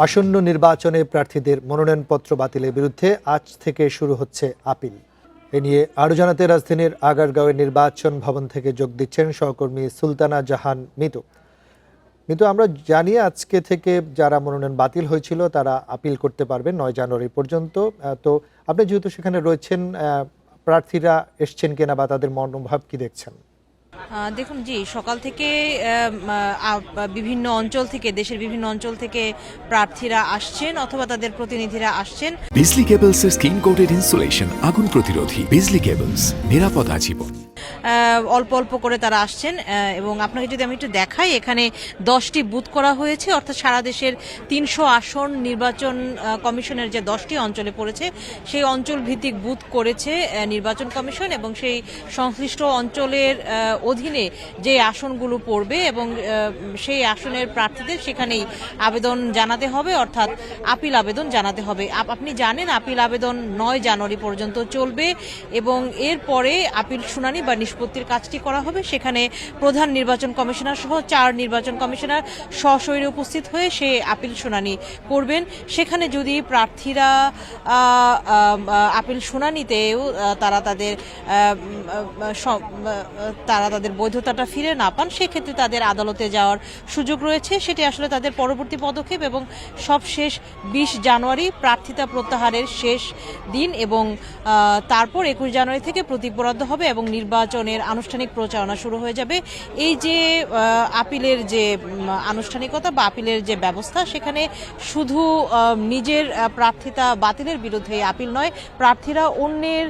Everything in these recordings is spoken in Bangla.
আসন্ন নির্বাচনে প্রার্থীদের মনোনয়নপত্র বাতিলের বিরুদ্ধে আজ থেকে শুরু হচ্ছে আপিল। এ নিয়ে আরও জানাতে রাজধানীর আগারগাঁওয়ের নির্বাচন ভবন থেকে যোগ দিচ্ছেন সহকর্মী সুলতানা জাহান মিতু। আমরা জানি আজকে থেকে যারা মনোনয়ন বাতিল হয়েছিল তারা আপিল করতে পারবেন ৯ জানুয়ারি পর্যন্ত। তো আপনি যেহেতু সেখানে রয়েছেন, প্রার্থীরা এসছেন কিনা বা তাদের মনোভাব কি দেখছেন? দেখুন জি, সকাল থেকে বিভিন্ন অঞ্চল থেকে, দেশের বিভিন্ন অঞ্চল থেকে প্রার্থীরা আসছেন অথবা তাদের প্রতিনিধিরা আসছেন। বিজলি কেবলস এর স্কিন কোটেড ইনসুলেশন আগুন প্রতিরোধী। বিজলি কেবলস, নিরাপদ আজীবন। অল্প অল্প করে তারা আসছেন এবং আপনাকে যদি আমি একটু দেখাই, এখানে 10টি বুথ করা হয়েছে, অর্থাৎ সারা দেশের 300 আসন নির্বাচন কমিশনের যে 10টি অঞ্চলে পড়েছে সেই অঞ্চল ভিত্তিক বুথ করেছে নির্বাচন কমিশন এবং সেই সংশ্লিষ্ট অঞ্চলের অধীনে যে আসনগুলো পড়বে এবং সেই আসনের প্রার্থীদের সেখানেই আবেদন জানাতে হবে, অর্থাৎ আপিল আবেদন জানাতে হবে। আপনি জানেন আপিল আবেদন 9 জানুয়ারি পর্যন্ত চলবে এবং এরপরে আপিল শুনানি বা নিষ্পত্তির কাজটি করা হবে। সেখানে প্রধান নির্বাচন কমিশনার সহ 4 নির্বাচন কমিশনার সশরীরে উপস্থিত হয়ে সে আপিল শুনানি করবেন। সেখানে যদি প্রার্থীরা আপিল শুনানিতেও তারা তাদের বৈধতাটা ফিরে না পান, সেক্ষেত্রে তাদের আদালতে যাওয়ার সুযোগ রয়েছে। সেটি আসলে তাদের পরবর্তী পদক্ষেপ এবং সবশেষ 20 জানুয়ারি প্রার্থিতা প্রত্যাহারের শেষ দিন এবং তারপর 21 জানুয়ারি থেকে প্রতীক বরাদ্দ হবে এবং নির্বাচনের আনুষ্ঠানিক প্রচারণা শুরু হয়ে যাবে। এই যে আপিলের যে আনুষ্ঠানিকতা বা আপিলের যে ব্যবস্থা, সেখানে শুধু নিজের প্রার্থিতা বাতিলের বিরুদ্ধে আপিল নয়, প্রার্থীরা অন্যের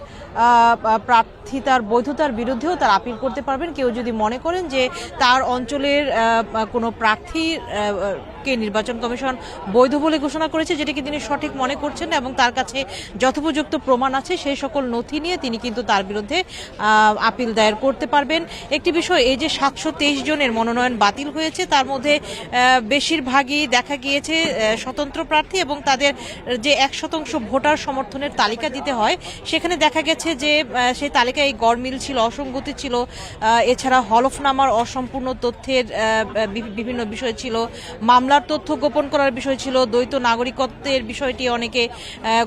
প্রার্থিতার বৈধতার বিরুদ্ধেও তারা আপিল করতে পারবেন। কেউ যদি মনে করেন যে তার অঞ্চলের কোনো প্রার্থীকে নির্বাচন কমিশন বৈধ বলে ঘোষণা করেছে, যেটাকে তিনি সঠিক মনে করছেন এবং তার কাছে যথোপযুক্ত প্রমাণ আছে, সেই সকল নথি নিয়ে তিনি কিন্তু তার বিরুদ্ধে আপিল দায়ের করতে পারবেন। একটি বিষয়, এই যে 723 জনের মনোনয়ন বাতিল হয়েছে তার মধ্যে বেশিরভাগই দেখা গিয়েছে স্বতন্ত্র প্রার্থী এবং তাদের যে 1% ভোটার সমর্থনের তালিকা দিতে হয়, সেখানে দেখা গেছে যে সেই তালিকায় গড়মিল ছিল, অসঙ্গতি ছিল, এছাড়া হলফনামার অসম্পূর্ণ তথ্যের বিভিন্ন বিষয় ছিল, মামলার তথ্য গোপন করার বিষয় ছিল, দ্বৈত নাগরিকত্বের বিষয়টি অনেকে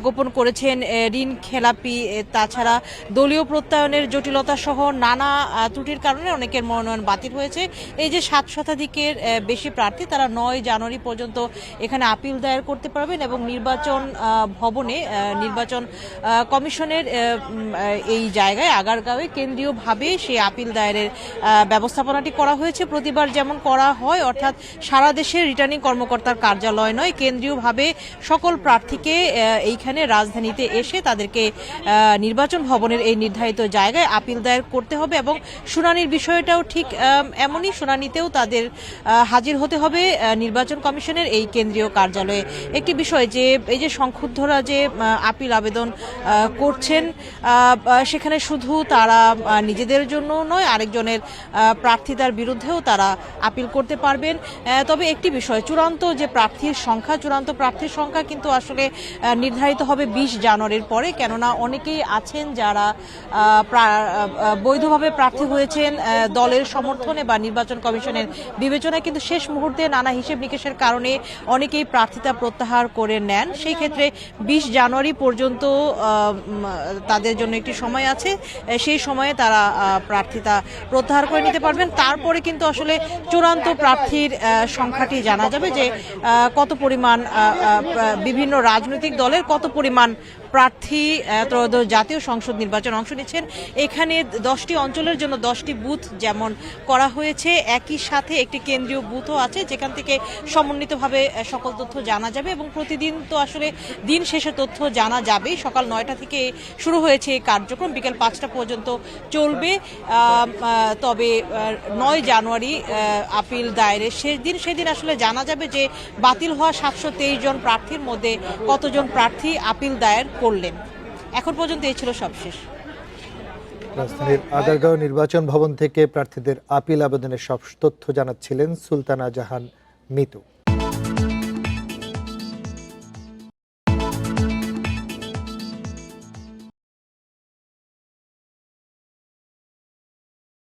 গোপন করেছেন, ঋণ খেলাপি, তাছাড়া দলীয় প্রত্যয়নের জটিলতা সহ নানা ত্রুটির কারণে অনেকের মনোনয়ন বাতিল হয়েছে। এই যে 7 শতাধিকের বেশি প্রার্থী তারা 9 জানুয়ারি পর্যন্ত এখানে আপিল দায়ের করতে পারবেন এবং নির্বাচন ভবনে নির্বাচন কমিশনের এই জায়গায় আগারগাঁওয়ে কেন্দ্রীয়ভাবে সেই আপিল দায়েরের ব্যবস্থাপনাটি করা হয়েছে। প্রতিবার যেমন করা হয়, অর্থাৎ সারা দেশের রিটার্নিং কর্মকর্তার কার্যালয় নয়, কেন্দ্রীয়ভাবে সকল প্রার্থীকে এইখানে রাজধানীতে এসে তাদেরকে নির্বাচন ভবনের এই নির্ধারিত জায়গায় আপিল দায়ের করতে হবে এবং শুনানির বিষয়টাও ঠিক এমনই, শুনানিতেও তাদের হাজির হতে হবে নির্বাচন কমিশনের এই কেন্দ্রীয় কার্যালয়ে। একটি বিষয়, যে এই যে সংক্ষুব্ধরা যে আপিল আবেদন করছেন, সেখানে শুধু তারা নিজেদের জন্য নয়, আরেকজনের প্রার্থিতার বিরুদ্ধেও তারা আপিল করতে পারবেন। তবে একটি বিষয়, চূড়ান্ত প্রার্থীর সংখ্যা কিন্তু আসলে নির্ধারিত হবে 20 জানুয়ারির পরে, কেননা অনেকেই আছেন যারা বৈধভাবে প্রার্থী হয়েছেন দলের সমর্থনে বা নির্বাচন কমিশনের বিবেচনায়, কিন্তু শেষ মুহূর্তে নানা হিসেব নিকেশের কারণে অনেকেই প্রার্থিতা প্রত্যাহার করে নেন। সেই ক্ষেত্রে 20 জানুয়ারি পর্যন্ত তাদের জন্য একটি সময় আছে, সেই সময়ে তারা প্রার্থিতা প্রত্যাহার করে নিতে পারবেন। তারপরে কিন্তু আসলে চূড়ান্ত প্রার্থীর সংখ্যাটি জানা যাবে যে কত পরিমাণ বিভিন্ন রাজনৈতিক দলের কত পরিমাণ প্রার্থী ত্রয়োদশ জাতীয় সংসদ নির্বাচন অংশ নিচ্ছেন। এখানে 10টি অঞ্চলের জন্য 10টি বুথ যেমন করা হয়েছে, একই সাথে একটি কেন্দ্রীয় বুথও আছে যেখান থেকে সমন্বিতভাবে সকল তথ্য জানা যাবে এবং প্রতিদিন তো আসলে দিন শেষে তথ্য জানা যাবেই। সকাল 9টা থেকে শুরু হয়েছে এই কার্যক্রম, বিকেল 5টা পর্যন্ত চলবে। তবে 9 জানুয়ারি আপিল দায়েরের শেষ দিন, সেদিন আসলে জানা যাবে যে বাতিল হওয়া 723 জন প্রার্থীর মধ্যে কতজন প্রার্থী আপিল দায়ের করলেন। এখন পর্যন্ত এই ছিল সবশেষ। রাজধানীর আগারগাঁও নির্বাচন ভবন থেকে প্রার্থীদের আপিল আবেদনের সব তথ্য জানাচ্ছিলেন সুলতানা জাহান মিতু।